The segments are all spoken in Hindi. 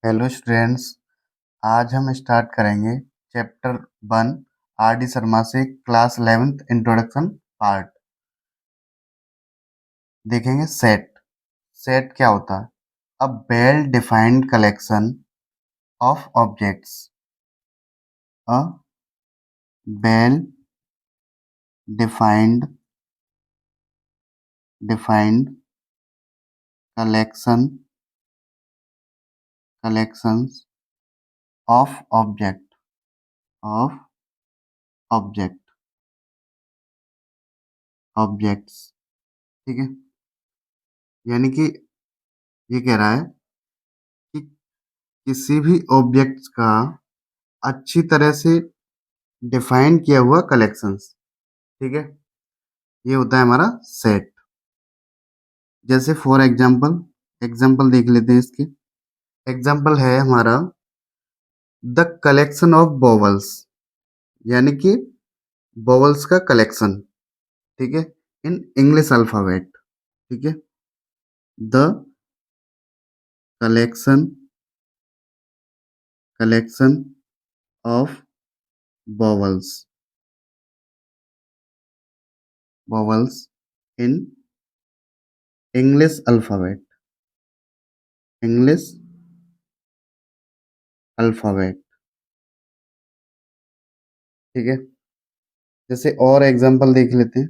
Hello students. आज हम स्टार्ट करेंगे चैप्टर 1 आर डी शर्मा से क्लास 11th इंट्रोडक्शन पार्ट। देखेंगे सेट। सेट क्या होता है? A well defined collection of objects. A well defined collections of of objects. ठीक है, यानी कि ये कह रहा है कि किसी भी ऑब्जेक्ट्स का अच्छी तरह से डिफाइन किया हुआ कलेक्शंस। ठीक है, ये होता है हमारा सेट। जैसे फॉर एग्जाम्पल देख लेते हैं इसके। एग्जाम्पल है हमारा द कलेक्शन ऑफ बॉवल्स, यानी कि बॉवल्स का कलेक्शन। ठीक है, इन इंग्लिश अल्फाबेट। ठीक है, the collection of vowels vowels in English alphabet. ठीक है, जैसे और एग्जाम्पल देख लेते हैं।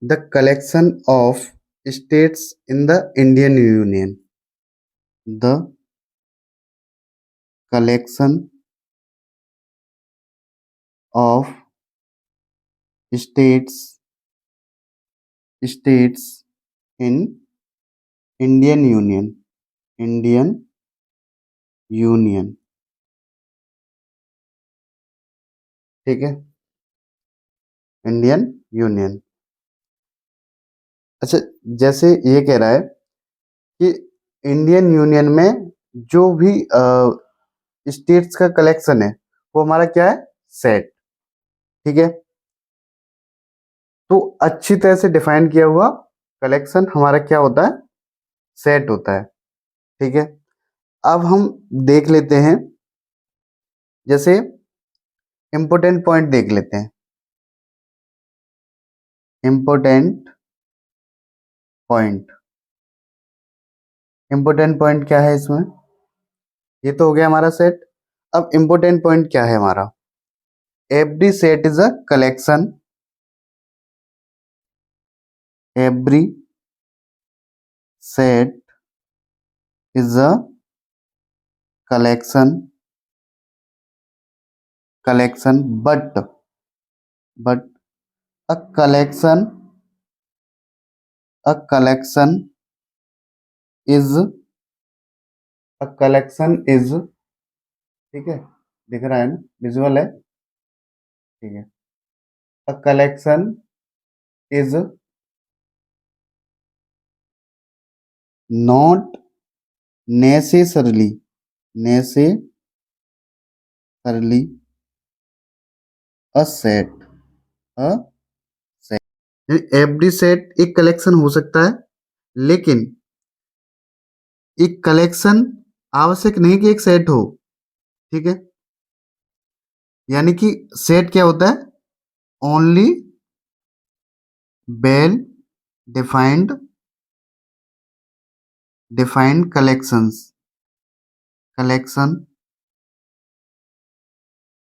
The collection of states in the Indian union. The collection of states states in Indian union. ठीक है, इंडियन यूनियन। अच्छा, जैसे ये कह रहा है कि इंडियन यूनियन में जो भी स्टेट्स का कलेक्शन है वो हमारा क्या है? सेट। ठीक है, तो अच्छी तरह से डिफाइन किया हुआ कलेक्शन हमारा क्या होता है? सेट होता है। ठीक है, अब हम देख लेते हैं, जैसे इंपोर्टेंट पॉइंट देख लेते हैं। इंपोर्टेंट पॉइंट इंपोर्टेंट पॉइंट क्या है इसमें? ये तो हो गया हमारा सेट। अब इंपोर्टेंट पॉइंट क्या है हमारा? Every set is a collection. Every set is a collection but a collection is a collection is. ठीक है, दिख रहा है ना? विजुअल है। ठीक है, a collection is not necessarily necessarily a set a set. Every set एक कलेक्शन हो सकता है, लेकिन एक कलेक्शन आवश्यक नहीं कि एक सेट हो। ठीक है, यानी कि सेट क्या होता है? Only well defined collection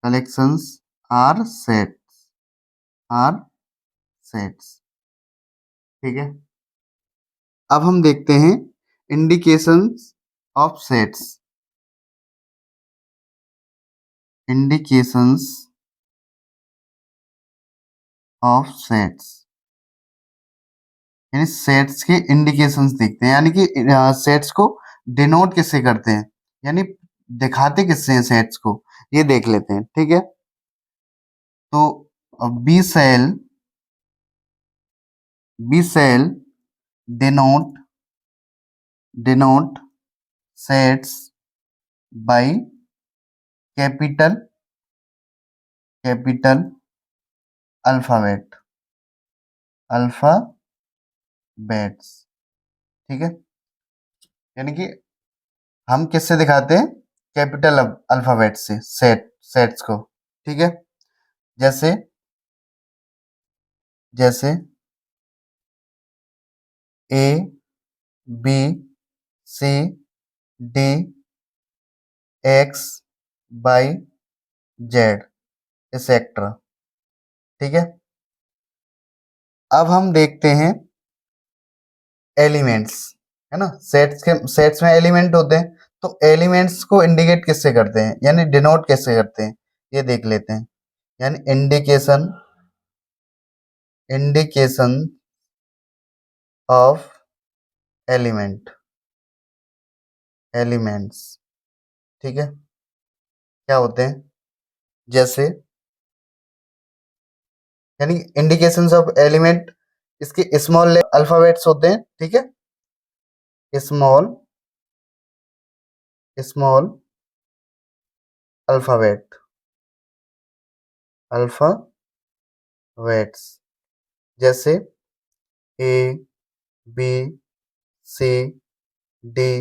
collections are sets. ठीक है, अब हम देखते हैं indications of indications of sets, यानी सेट्स के इंडिकेशंस देखते हैं, यानी कि सेट्स को डिनोट किससे करते हैं, यानी दिखाते किससे हैं सेट्स को, ये देख लेते हैं। ठीक है, तो we shall denote sets by capital alphabets. ठीक है, यानी कि हम किससे दिखाते हैं? कैपिटल अल्फाबेट से सेट्स को। ठीक है, जैसे जैसे A B C D X Y Z etcetera. ठीक है, अब हम देखते हैं एलिमेंट्स, है ना। सेट्स में एलिमेंट होते हैं, तो एलिमेंट्स को इंडिकेट किससे करते हैं, यानी डिनोट कैसे करते हैं, ये देख लेते हैं। यानी इंडिकेशन ऑफ एलिमेंट्स। ठीक है, क्या होते हैं? जैसे यानी इंडिकेशंस ऑफ एलिमेंट, इसके स्मॉल अल्फाबेट्स होते हैं। ठीक है, स्मॉल स्मॉल अल्फाबेट्स जैसे A B C D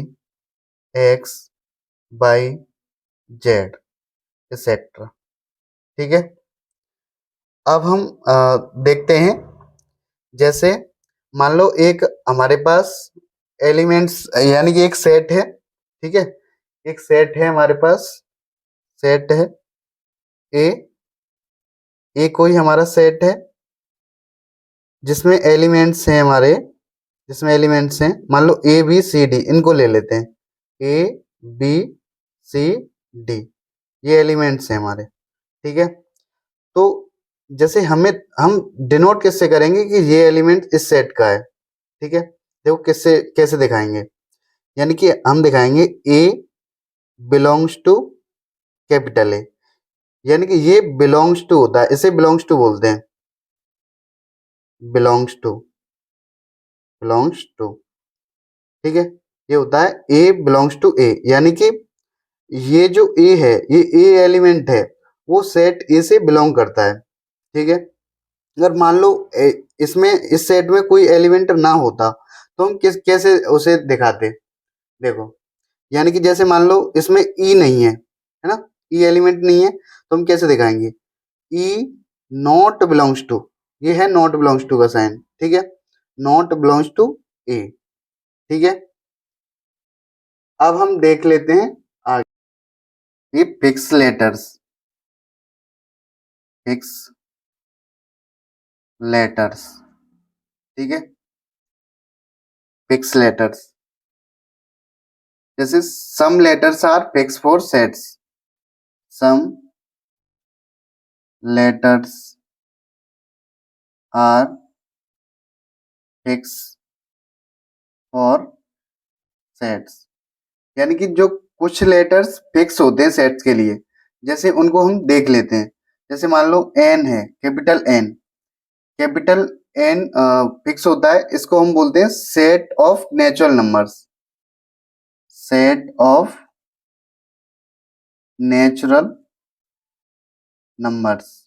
X Y Z etcetera. ठीक है, अब हम देखते हैं। जैसे मान लो एक हमारे पास एलिमेंट्स यानी कि एक सेट है। ठीक है, एक सेट है हमारे पास, सेट है ए कोई हमारा सेट है जिसमें एलिमेंट्स हैं मान लो ए बी सी डी, इनको ले लेते हैं। ए बी सी डी, ये एलिमेंट्स हैं हमारे। ठीक है, तो जैसे हम डिनोट किससे करेंगे कि ये एलिमेंट इस सेट का है। ठीक है, देखो किससे कैसे दिखाएंगे। यानी कि हम दिखाएंगे ए बिलोंग्स टू कैपिटल ए, यानी कि ये बिलोंग्स टू होता है, इसे बिलोंग्स टू बोलते हैं। बिलोंग्स टू ठीक है, ये होता है ए बिलोंग्स टू ए, यानी कि ये जो ए है, ये ए एलिमेंट है, वो सेट ए से बिलोंग करता है। ठीक है, अगर मान लो इसमें इस सेट में कोई एलिमेंट ना होता तो हम कैसे उसे दिखाते? देखो, यानी कि जैसे मान लो इसमें ई नहीं है ना, ई एलिमेंट नहीं है, तो हम कैसे दिखाएंगे? ई नॉट बिलोंग्स टू, ये है नॉट बिलोंग्स टू का साइन। ठीक है, नॉट बिलोंग्स टू ए। ठीक है, अब हम देख लेते हैं आगे, ये फिक्स लेटर्स। ठीक है, फिक्स लेटर्स, जैसे some letters are fix for sets, some letters are fix for sets, यानी कि जो कुछ लेटर्स फिक्स होते हैं सेट्स के लिए, जैसे उनको हम देख लेते हैं। जैसे मान लो एन है, कैपिटल एन फिक्स होता है, इसको हम बोलते हैं set of natural numbers, set of natural numbers.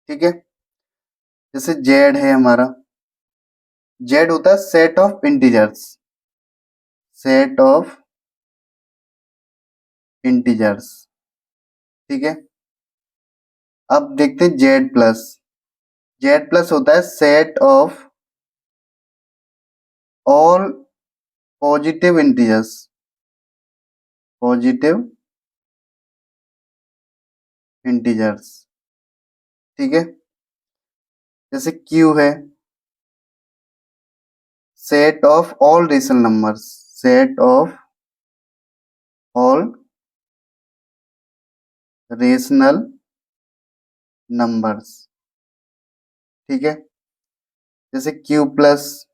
ठीक है, जैसे जेड है हमारा, जेड होता है set of integers, set of integers. ठीक है, अब देखते हैं जेड प्लस होता है set of all positive integers, positive integers. ठीक है, जैसे क्यू है set of all rational numbers, set of all rational numbers. ठीक है, जैसे क्यू प्लस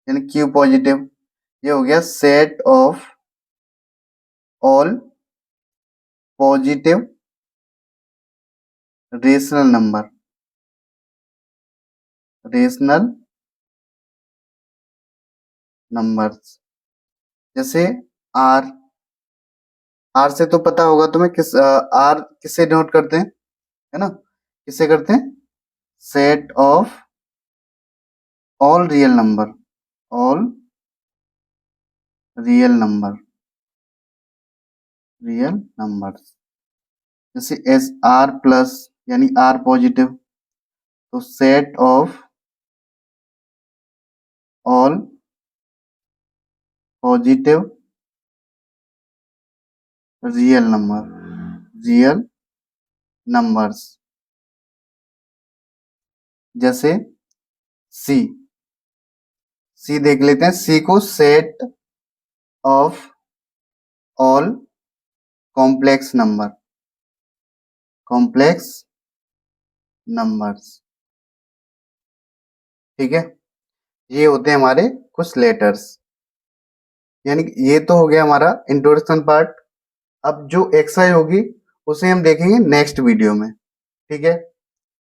यानी क्यू पॉजिटिव, ये हो गया set of all positive rational numbers. जैसे आर, आर से तो पता होगा तुम्हें आर किससे नोट करते हैं, है ना, किससे करते हैं? Set of all real number, all real numbers. जैसे एस आर प्लस यानी आर पॉजिटिव, तो set of all positive real numbers. जैसे सी सी देख लेते हैं, सी को set of all complex numbers. ठीक है, ये होते हैं हमारे कुछ लेटर्स। यानी कि ये तो हो गया हमारा इंट्रोडक्शन पार्ट। अब जो एक्सरसाइज होगी उसे हम देखेंगे नेक्स्ट वीडियो में। ठीक है।